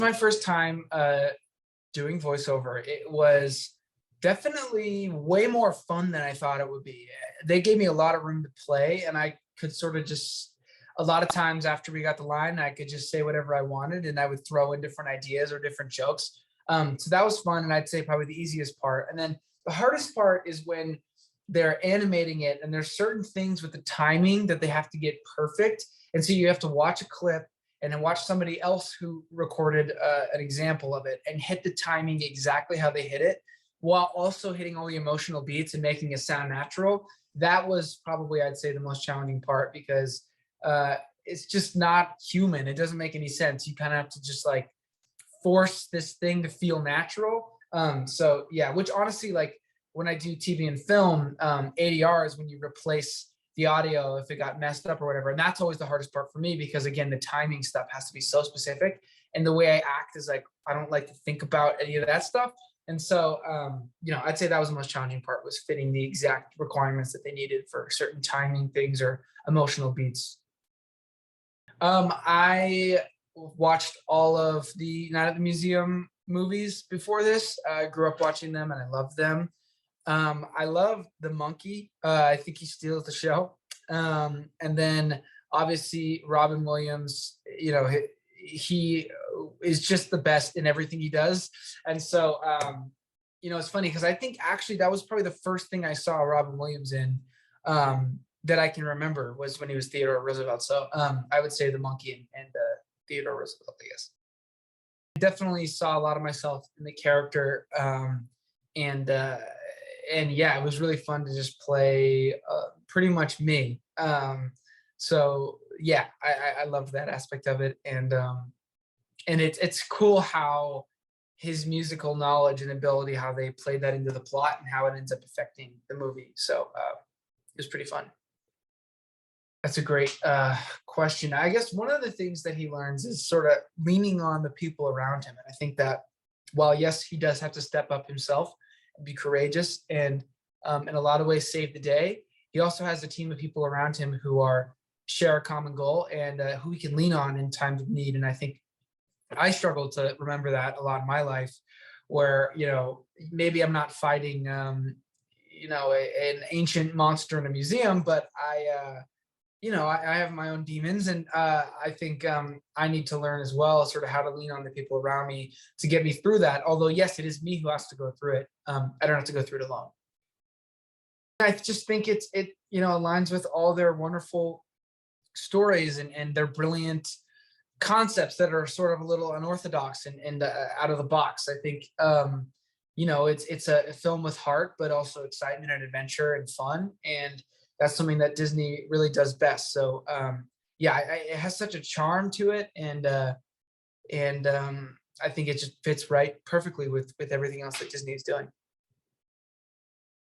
My first time doing voiceover. It was definitely way more fun than I thought it would be. They gave me a lot of room to play, and I could sort of just a lot of times after we got the line, I could just say whatever I wanted, and I would throw in different ideas or different jokes. So that was fun, and I'd say probably the easiest part. And then the hardest part is when they're animating it, and there's certain things with the timing that they have to get perfect, and so you have to watch a clip and then watch somebody else who recorded an example of it and hit the timing exactly how they hit it while also hitting all the emotional beats and making it sound natural. That was probably, I'd say, the most challenging part because it's just not human. It doesn't make any sense. You kind of have to just like force this thing to feel natural. So yeah, which honestly, like when I do TV and film, ADR is when you replace the audio if it got messed up or whatever. And that's always the hardest part for me because again, the timing stuff has to be so specific. And the way I act is like, I don't like to think about any of that stuff. And so, I'd say that was the most challenging part was fitting the exact requirements that they needed for certain timing things or emotional beats. I watched all of the Night at the Museum movies before this. I grew up watching them and I loved them. I love the monkey. I think he steals the show. And then obviously Robin Williams, he is just the best in everything he does. And so, it's funny because I think actually that was probably the first thing I saw Robin Williams in that I can remember was when he was Theodore Roosevelt. So I would say the monkey and Theodore Roosevelt, I guess. I definitely saw a lot of myself in the character. And yeah, it was really fun to just play pretty much me. So yeah, I love that aspect of it, and it's cool how his musical knowledge and ability, how they played that into the plot, and how it ends up affecting the movie. So it was pretty fun. That's a great question. I guess one of the things that he learns is sort of leaning on the people around him, and I think that while yes, he does have to step up himself be courageous and in a lot of ways save the day, he also has a team of people around him who share a common goal and who he can lean on in times of need. And I think I struggle to remember that a lot in my life where maybe I'm not fighting an ancient monster in a museum, but I have my own demons, and I think I need to learn as well sort of how to lean on the people around me to get me through that. Although, yes, it is me who has to go through it. I don't have to go through it alone. I just think it aligns with all their wonderful stories and their brilliant concepts that are sort of a little unorthodox and out of the box. I think it's a film with heart, but also excitement and adventure and fun, and that's something that Disney really does best. So it has such a charm to it, and I think it just fits right perfectly with everything else that Disney is doing.